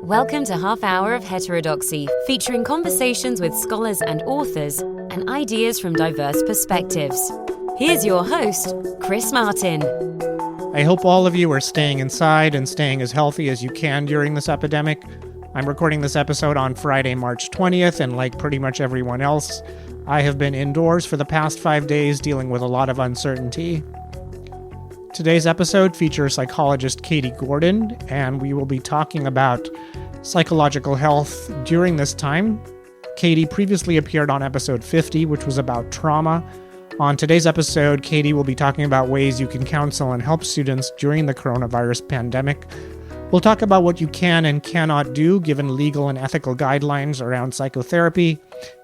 Welcome to Half Hour of Heterodoxy, featuring conversations with scholars and authors and ideas from diverse perspectives. Here's your host, Chris Martin. I hope all of you are staying inside and staying as healthy as you can during this epidemic. I'm recording this episode on Friday, March 20th, and like pretty much everyone else, I have been indoors for the past 5 days dealing with a lot of uncertainty. Today's episode features psychologist Katie Gordon, and we will be talking about psychological health during this time. Katie previously appeared on episode 50, which was about trauma. On today's episode, Katie will be talking about ways you can counsel and help students during the coronavirus pandemic. We'll talk about what you can and cannot do given legal and ethical guidelines around psychotherapy,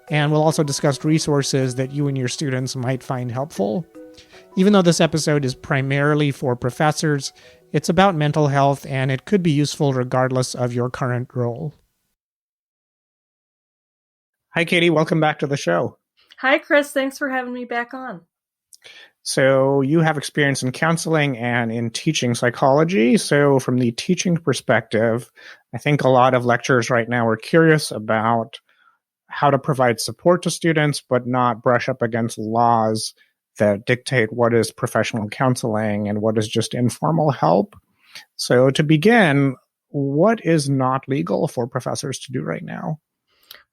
and we'll also discuss resources that you and your students might find helpful. Even though this episode is primarily for professors, it's about mental health and it could be useful regardless of your current role. Hi, Katie. Welcome back to the show. Hi, Chris. Thanks for having me back on. So you have experience in counseling and in teaching psychology. So from the teaching perspective, I think a lot of lecturers right now are curious about how to provide support to students, but not brush up against laws that dictate what is professional counseling and what is just informal help. So to begin, what is not legal for professors to do right now?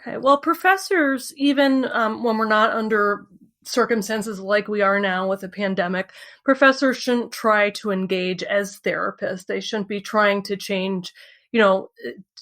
Okay, well, professors, even when we're not under circumstances like we are now with a pandemic, professors shouldn't try to engage as therapists. They shouldn't be trying to change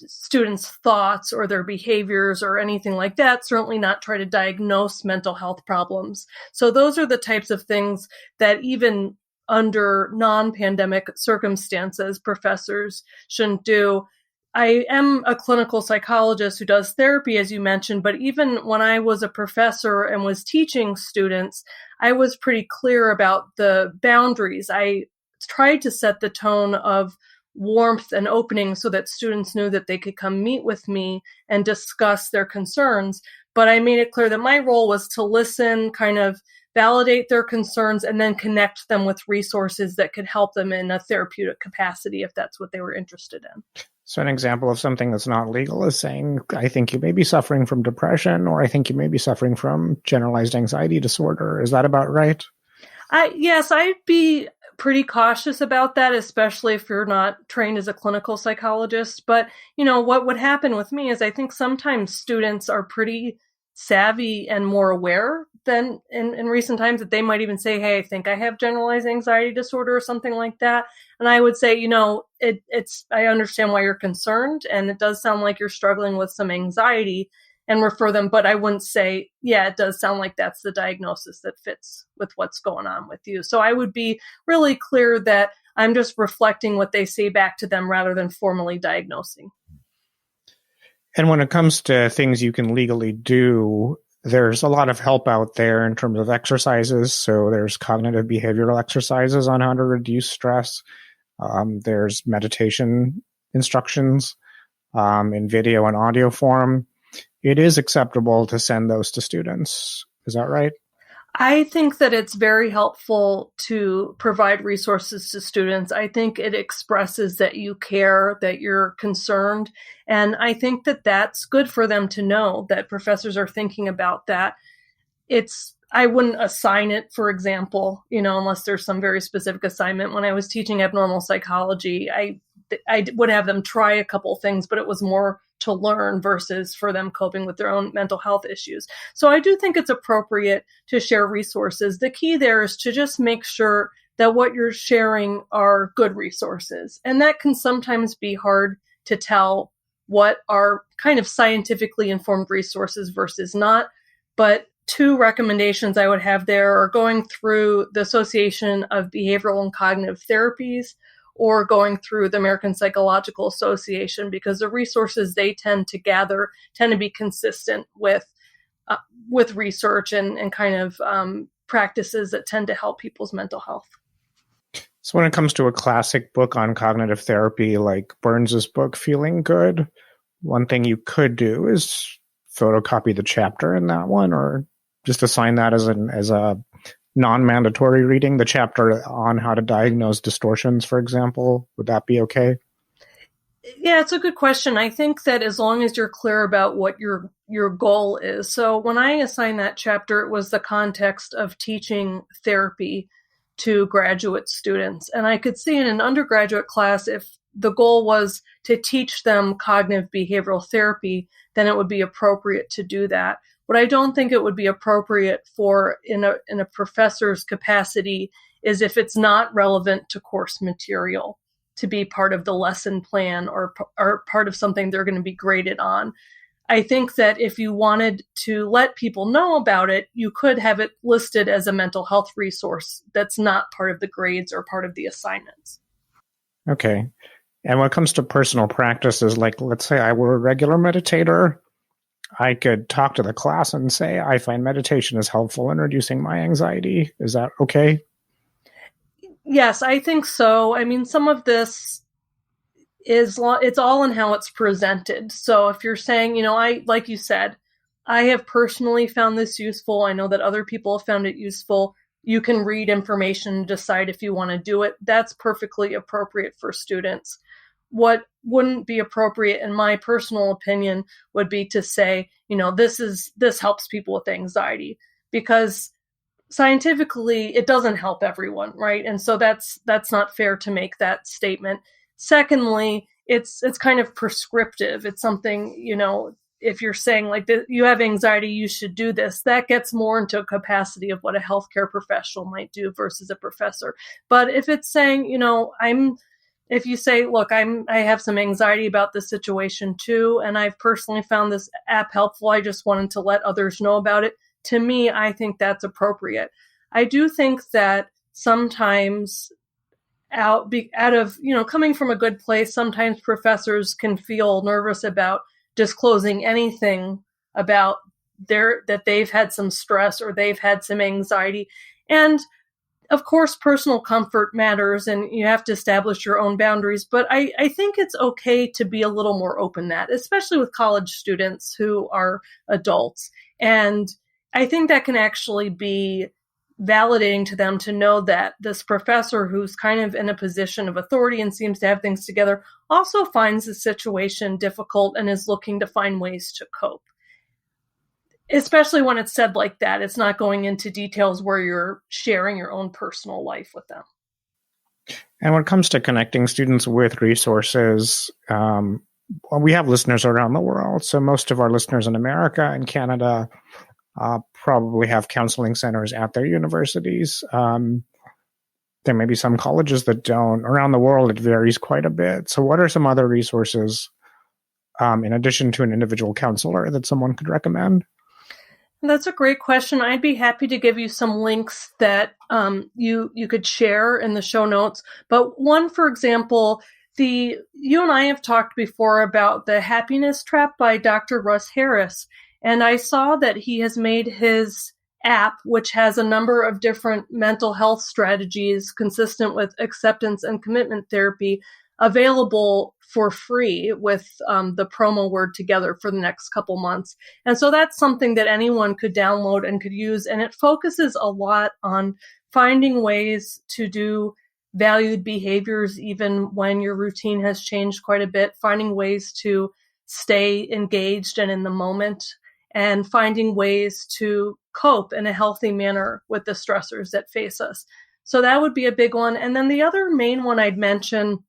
students' thoughts or their behaviors or anything like that, certainly not try to diagnose mental health problems. So those are the types of things that even under non-pandemic circumstances, professors shouldn't do. I am a clinical psychologist who does therapy, as you mentioned, but even when I was a professor and was teaching students, I was pretty clear about the boundaries. I tried to set the tone of warmth and opening so that students knew that they could come meet with me and discuss their concerns. But I made it clear that my role was to listen, kind of validate their concerns, and then connect them with resources that could help them in a therapeutic capacity if that's what they were interested in. So an example of something that's not legal is saying, I think you may be suffering from depression, or I think you may be suffering from generalized anxiety disorder. Is that about right? Yes, I'd be pretty cautious about that, especially if you're not trained as a clinical psychologist. But, what would happen with me is I think sometimes students are pretty savvy and more aware than in recent times that they might even say, hey, I think I have generalized anxiety disorder or something like that. And I would say, I understand why you're concerned. And it does sound like you're struggling with some anxiety, and refer them. But I wouldn't say, yeah, it does sound like that's the diagnosis that fits with what's going on with you. So I would be really clear that I'm just reflecting what they say back to them rather than formally diagnosing. And when it comes to things you can legally do, there's a lot of help out there in terms of exercises. So there's cognitive behavioral exercises on how to reduce stress. There's meditation instructions in video and audio form. It is acceptable to send those to students. Is that right? I think that it's very helpful to provide resources to students. I think it expresses that you care, that you're concerned. And I think that that's good for them to know that professors are thinking about that. I wouldn't assign it, for example, unless there's some very specific assignment. When I was teaching abnormal psychology, I would have them try a couple things, but it was more to learn versus for them coping with their own mental health issues. So I do think it's appropriate to share resources. The key there is to just make sure that what you're sharing are good resources. And that can sometimes be hard to tell what are kind of scientifically informed resources versus not. But two recommendations I would have there are going through the Association of Behavioral and Cognitive Therapies, or going through the American Psychological Association, because the resources they tend to gather tend to be consistent with research and kind of practices that tend to help people's mental health. So when it comes to a classic book on cognitive therapy, like Burns's book, Feeling Good, one thing you could do is photocopy the chapter in that one, or just assign that as a non-mandatory reading, the chapter on how to diagnose distortions, for example. Would that be okay? Yeah, it's a good question. I think that as long as you're clear about what your goal is. So when I assigned that chapter, it was the context of teaching therapy to graduate students. And I could see in an undergraduate class, if the goal was to teach them cognitive behavioral therapy, then it would be appropriate to do that. What I don't think it would be appropriate for in a professor's capacity is if it's not relevant to course material to be part of the lesson plan or part of something they're going to be graded on. I think that if you wanted to let people know about it, you could have it listed as a mental health resource that's not part of the grades or part of the assignments. Okay. And when it comes to personal practices, like let's say I were a regular meditator, I could talk to the class and say, I find meditation is helpful in reducing my anxiety. Is that okay? Yes, I think so. I mean, some of this it's all in how it's presented. So if you're saying, I, like you said, I have personally found this useful. I know that other people have found it useful. You can read information and decide if you want to do it. That's perfectly appropriate for students. What wouldn't be appropriate, in my personal opinion, would be to say, this helps people with anxiety, because scientifically it doesn't help everyone, right? And so that's not fair to make that statement. Secondly, it's kind of prescriptive. It's something, if you're saying like you have anxiety, you should do this, that gets more into a capacity of what a healthcare professional might do versus a professor. But if it's saying, if you say, look, I have some anxiety about this situation too, and I've personally found this app helpful, I just wanted to let others know about it. To me, I think that's appropriate. I do think that sometimes out of, coming from a good place, sometimes professors can feel nervous about disclosing anything about that they've had some stress or they've had some anxiety. And of course, personal comfort matters and you have to establish your own boundaries. But I think it's okay to be a little more open that, especially with college students who are adults. And I think that can actually be validating to them to know that this professor, who's kind of in a position of authority and seems to have things together, also finds the situation difficult and is looking to find ways to cope. Especially when it's said like that, it's not going into details where you're sharing your own personal life with them. And when it comes to connecting students with resources, we have listeners around the world. So most of our listeners in America and Canada probably have counseling centers at their universities. There may be some colleges that don't. Around the world, it varies quite a bit. So what are some other resources, in addition to an individual counselor, that someone could recommend? That's a great question. I'd be happy to give you some links that you could share in the show notes. But one, for example, you and I have talked before about the Happiness Trap by Dr. Russ Harris. And I saw that he has made his app, which has a number of different mental health strategies consistent with acceptance and commitment therapy, available for free with the promo word together for the next couple months. And so that's something that anyone could download and could use. And it focuses a lot on finding ways to do valued behaviors, even when your routine has changed quite a bit, finding ways to stay engaged and in the moment, and finding ways to cope in a healthy manner with the stressors that face us. So that would be a big one. And then the other main one I'd mention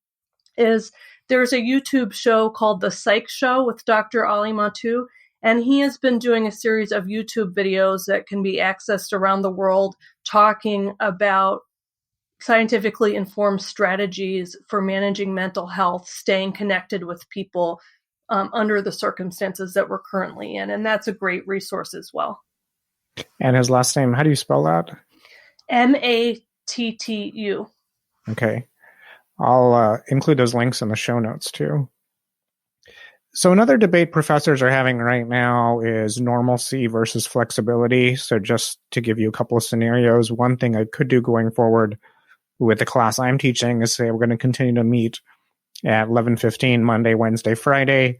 is there's a YouTube show called The Psych Show with Dr. Ali Matu, and he has been doing a series of YouTube videos that can be accessed around the world talking about scientifically informed strategies for managing mental health, staying connected with people under the circumstances that we're currently in. And that's a great resource as well. And his last name, how do you spell that? Mattu. Okay. I'll include those links in the show notes too. So another debate professors are having right now is normalcy versus flexibility. So just to give you a couple of scenarios, one thing I could do going forward with the class I'm teaching is say we're going to continue to meet at 11:15 Monday, Wednesday, Friday.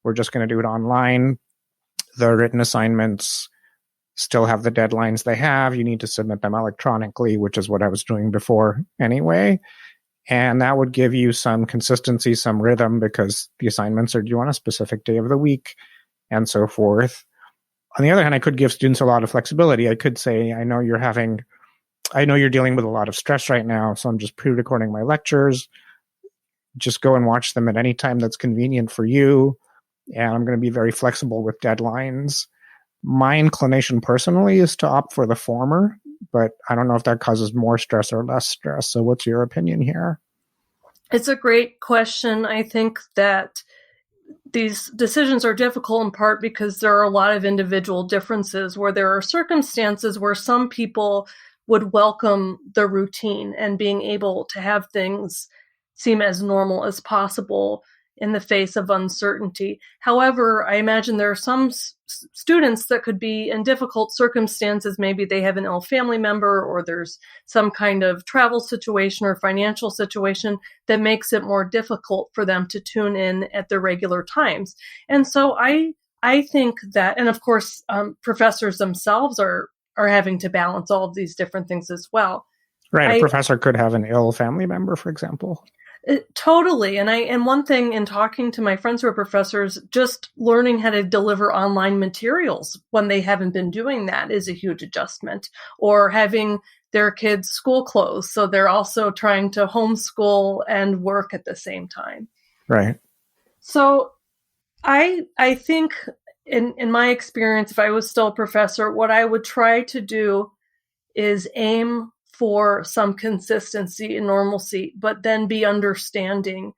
We're just going to do it online. The written assignments still have the deadlines they have. You need to submit them electronically, which is what I was doing before anyway. And that would give you some consistency, some rhythm, because the assignments are due on a specific day of the week and so forth. On the other hand, I could give students a lot of flexibility. I could say, I know you're dealing with a lot of stress right now, so I'm just pre-recording my lectures. Just go and watch them at any time that's convenient for you. And I'm going to be very flexible with deadlines. My inclination personally is to opt for the former, but I don't know if that causes more stress or less stress. So what's your opinion here? It's a great question. I think that these decisions are difficult in part because there are a lot of individual differences where there are circumstances where some people would welcome the routine and being able to have things seem as normal as possible in the face of uncertainty. However, I imagine there are some students that could be in difficult circumstances. Maybe they have an ill family member, or there's some kind of travel situation or financial situation that makes it more difficult for them to tune in at the regular times. And so I think that, and of course, professors themselves are having to balance all of these different things as well. Right. A professor could have an ill family member, for example. Totally. And one thing in talking to my friends who are professors, just learning how to deliver online materials when they haven't been doing that is a huge adjustment. Or having their kids' school closed, so they're also trying to homeschool and work at the same time. Right. So I think in my experience, if I was still a professor, what I would try to do is aim for some consistency and normalcy, but then be understanding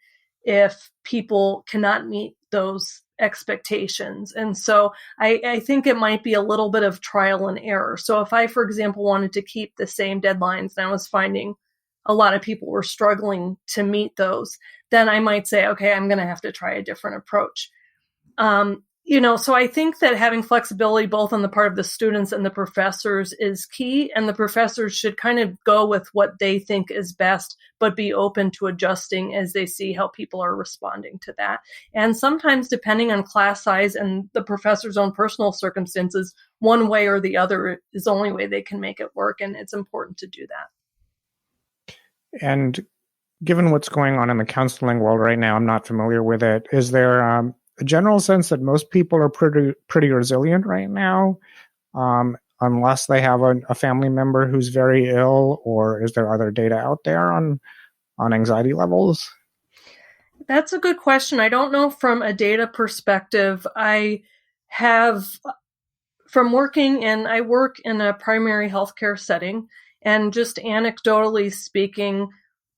if people cannot meet those expectations. And so I think it might be a little bit of trial and error. So if I, for example, wanted to keep the same deadlines and I was finding a lot of people were struggling to meet those, then I might say, okay, I'm going to have to try a different approach. So I think that having flexibility both on the part of the students and the professors is key, and the professors should kind of go with what they think is best, but be open to adjusting as they see how people are responding to that. And sometimes, depending on class size and the professor's own personal circumstances, one way or the other is the only way they can make it work, and it's important to do that. And given what's going on in the counseling world right now, I'm not familiar with it. Is there a general sense that most people are pretty resilient right now, unless they have a family member who's very ill, or is there other data out there on anxiety levels? That's a good question. I don't know from a data perspective. I work in a primary healthcare setting, and just anecdotally speaking,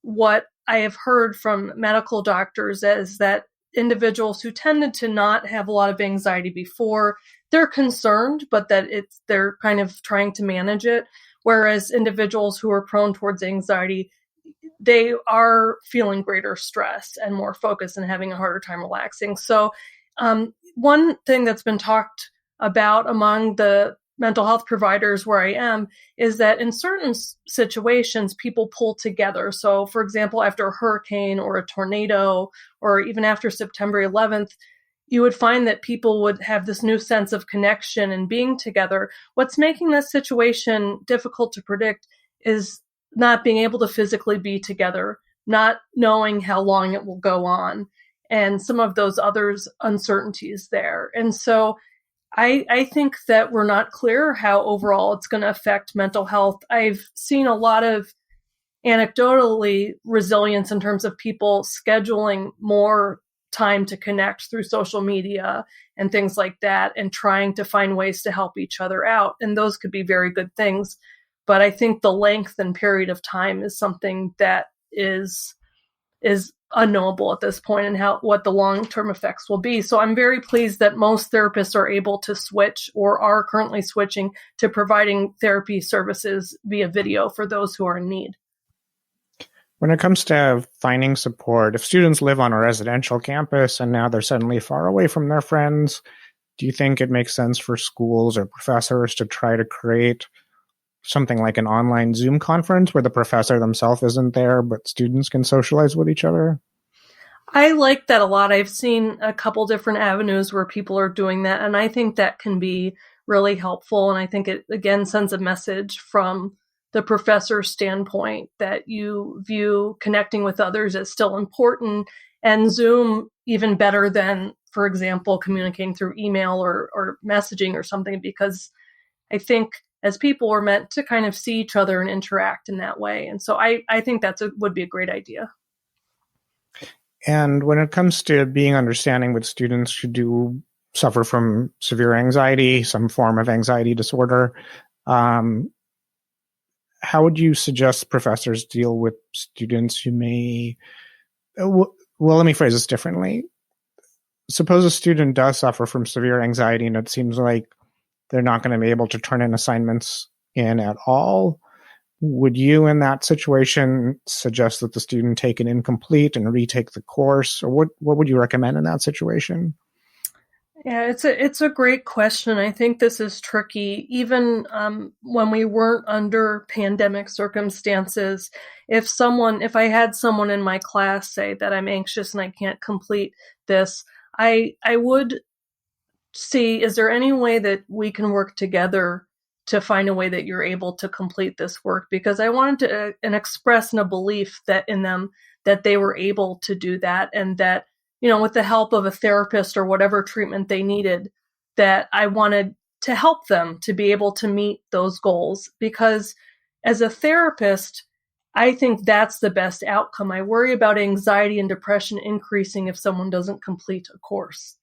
what I have heard from medical doctors is that individuals who tended to not have a lot of anxiety before, they're concerned, but that they're kind of trying to manage it. Whereas individuals who are prone towards anxiety, they are feeling greater stress and more focused and having a harder time relaxing. So one thing that's been talked about among the mental health providers where I am is that in certain situations, people pull together. So, for example, after a hurricane or a tornado, or even after September 11th, you would find that people would have this new sense of connection and being together. What's making this situation difficult to predict is not being able to physically be together, not knowing how long it will go on, and some of those other uncertainties there. And so I think that we're not clear how overall it's going to affect mental health. I've seen a lot of anecdotally resilience in terms of people scheduling more time to connect through social media and things like that, and trying to find ways to help each other out. And those could be very good things. But I think the length and period of time is something that is unknowable at this point, and what the long-term effects will be. So I'm very pleased that most therapists are able to switch, or are currently switching, to providing therapy services via video for those who are in need. When it comes to finding support, if students live on a residential campus and now they're suddenly far away from their friends, do you think it makes sense for schools or professors to try to create something like an online Zoom conference where the professor themselves isn't there, but students can socialize with each other? I like that a lot. I've seen a couple different avenues where people are doing that, and I think that can be really helpful. And I think it, again, sends a message from the professor's standpoint, that you view connecting with others as still important, and Zoom even better than, for example, communicating through email or messaging or something, because I think as people we're meant to kind of see each other and interact in that way. And so I think would be a great idea. And when it comes to being understanding with students who do suffer from severe anxiety, some form of anxiety disorder, how would you suggest professors deal with students who may, well, let me phrase this differently. Suppose a student does suffer from severe anxiety and it seems like they're not going to be able to turn in assignments in at all. Would you, in that situation, suggest that the student take an incomplete and retake the course? Or what would you recommend in that situation? Yeah, it's a great question. I think this is tricky. Even when we weren't under pandemic circumstances, if I had someone in my class say that I'm anxious and I can't complete this, I would see, is there any way that we can work together to find a way that you're able to complete this work? Because I wanted to express a belief that in them that they were able to do that, and that, with the help of a therapist or whatever treatment they needed, that I wanted to help them to be able to meet those goals. Because as a therapist, I think that's the best outcome. I worry about anxiety and depression increasing if someone doesn't complete a course.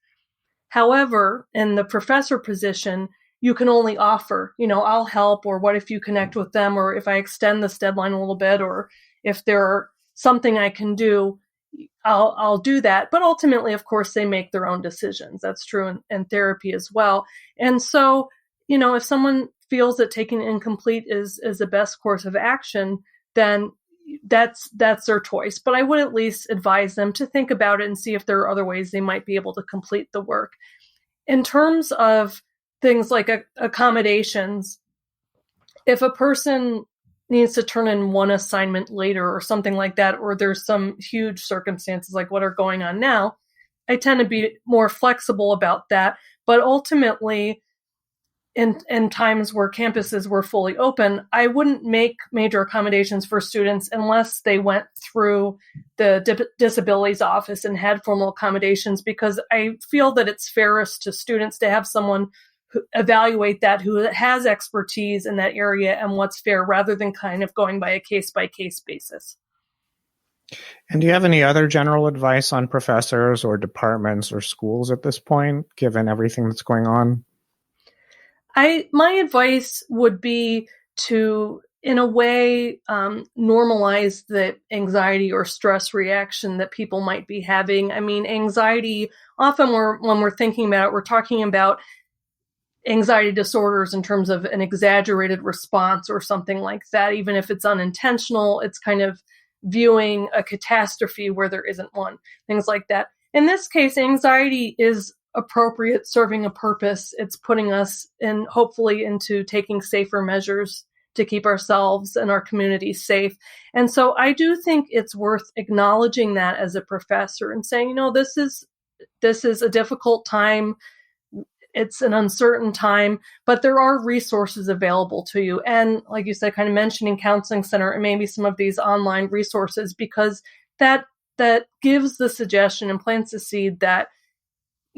However, in the professor position, you can only offer, I'll help, or what if you connect with them, or if I extend this deadline a little bit, or if there's something I can do, I'll do that. But ultimately, of course, they make their own decisions. That's true in therapy as well. And so, if someone feels that taking incomplete is the best course of action, then that's their choice. But I would at least advise them to think about it and see if there are other ways they might be able to complete the work. In terms of things like accommodations, if a person needs to turn in one assignment later or something like that, or there's some huge circumstances like what are going on now, I tend to be more flexible about that. But ultimately, in times where campuses were fully open, I wouldn't make major accommodations for students unless they went through the disabilities office and had formal accommodations, because I feel that it's fairest to students to have someone evaluate that who has expertise in that area and what's fair, rather than kind of going by a case-by-case basis. And do you have any other general advice on professors or departments or schools at this point, given everything that's going on? My advice would be to, in a way, normalize the anxiety or stress reaction that people might be having. I mean, anxiety, often when we're thinking about it, we're talking about anxiety disorders in terms of an exaggerated response or something like that. Even if it's unintentional, it's kind of viewing a catastrophe where there isn't one, things like that. In this case, anxiety is appropriate, serving a purpose. It's putting us hopefully into taking safer measures to keep ourselves and our community safe. And so I do think it's worth acknowledging that as a professor and saying, this is a difficult time. It's an uncertain time, but there are resources available to you. And like you said, kind of mentioning Counseling Center and maybe some of these online resources, because that gives the suggestion and plants the seed that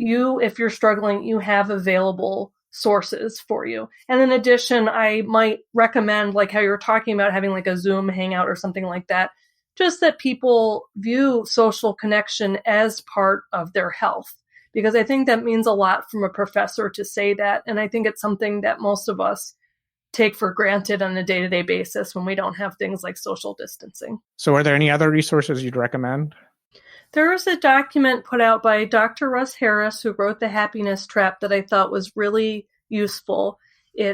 if you're struggling, you have available sources for you. And in addition, I might recommend, like how you're talking about having like a Zoom hangout or something like that, just that people view social connection as part of their health, because I think that means a lot from a professor to say that. And I think it's something that most of us take for granted on a day-to-day basis when we don't have things like social distancing. So are there any other resources you'd recommend? There was a document put out by Dr. Russ Harris, who wrote The Happiness Trap, that I thought was really useful. He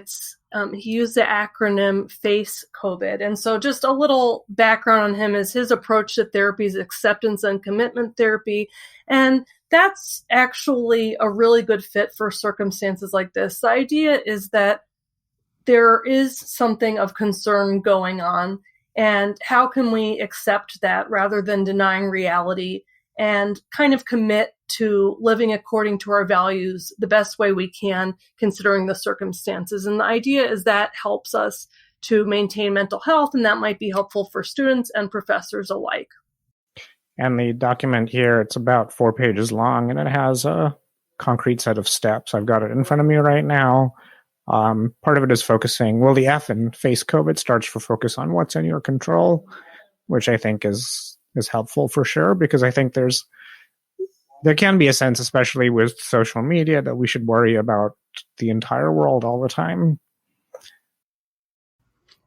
used the acronym FACE COVID. And so just a little background on him is his approach to therapy is acceptance and commitment therapy. And that's actually a really good fit for circumstances like this. The idea is that there is something of concern going on, and how can we accept that rather than denying reality, and kind of commit to living according to our values the best way we can, considering the circumstances. And the idea is that helps us to maintain mental health, and that might be helpful for students and professors alike. And the document here, it's about 4 pages long, and it has a concrete set of steps. I've got it in front of me right now. Part of it is focusing, well, the F in Face COVID starts for focus on what's in your control, which I think is helpful for sure, because I think there can be a sense, especially with social media, that we should worry about the entire world all the time.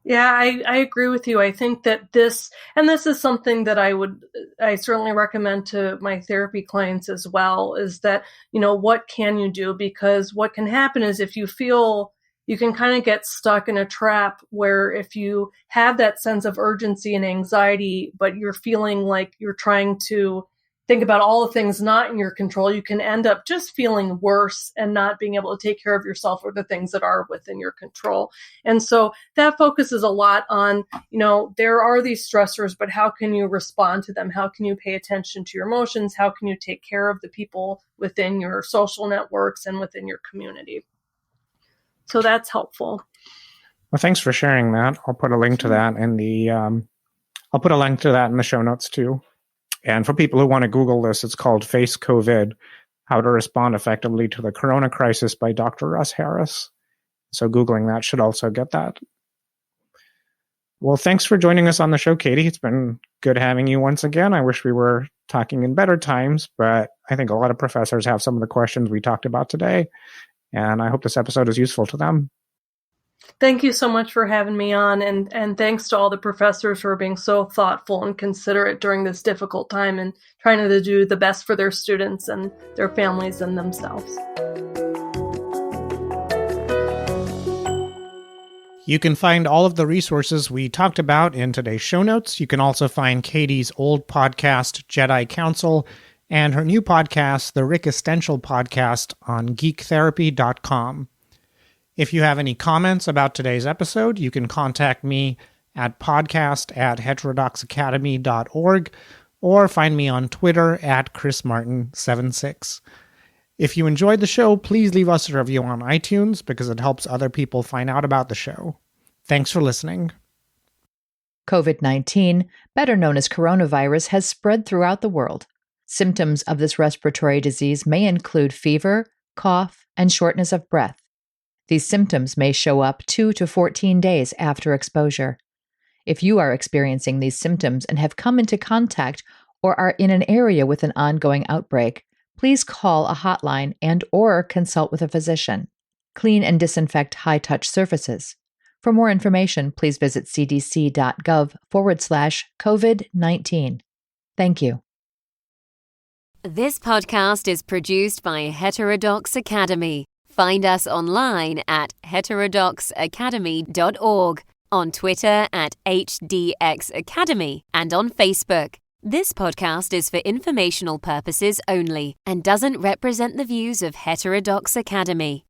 Yeah, I agree with you. I think that this is something that I certainly recommend to my therapy clients as well, is that, what can you do? Because what can happen is if you feel you can kind of get stuck in a trap where if you have that sense of urgency and anxiety, but you're feeling like you're trying to think about all the things not in your control, you can end up just feeling worse and not being able to take care of yourself or the things that are within your control. And so that focuses a lot on, there are these stressors, but how can you respond to them? How can you pay attention to your emotions? How can you take care of the people within your social networks and within your community? So that's helpful. Well, thanks for sharing that. I'll put a link to that in the show notes too. And for people who want to Google this, it's called Face COVID, How to Respond Effectively to the Corona Crisis by Dr. Russ Harris. So Googling that should also get that. Well, thanks for joining us on the show, Katie. It's been good having you once again. I wish we were talking in better times, but I think a lot of professors have some of the questions we talked about today, and I hope this episode is useful to them. Thank you so much for having me on, and thanks to all the professors for being so thoughtful and considerate during this difficult time and trying to do the best for their students and their families and themselves. You can find all of the resources we talked about in today's show notes. You can also find Katie's old podcast, Jedi Counsel, and her new podcast, the Rick Essential Podcast, on geektherapy.com. If you have any comments about today's episode, you can contact me at podcast@heterodoxacademy.org or find me on Twitter at chrismartin76. If you enjoyed the show, please leave us a review on iTunes because it helps other people find out about the show. Thanks for listening. COVID-19, better known as coronavirus, has spread throughout the world. Symptoms of this respiratory disease may include fever, cough, and shortness of breath. These symptoms may show up 2 to 14 days after exposure. If you are experiencing these symptoms and have come into contact or are in an area with an ongoing outbreak, please call a hotline and/or consult with a physician. Clean and disinfect high-touch surfaces. For more information, please visit cdc.gov/COVID-19. Thank you. This podcast is produced by Heterodox Academy. Find us online at heterodoxacademy.org, on Twitter at HDX Academy, and on Facebook. This podcast is for informational purposes only and doesn't represent the views of Heterodox Academy.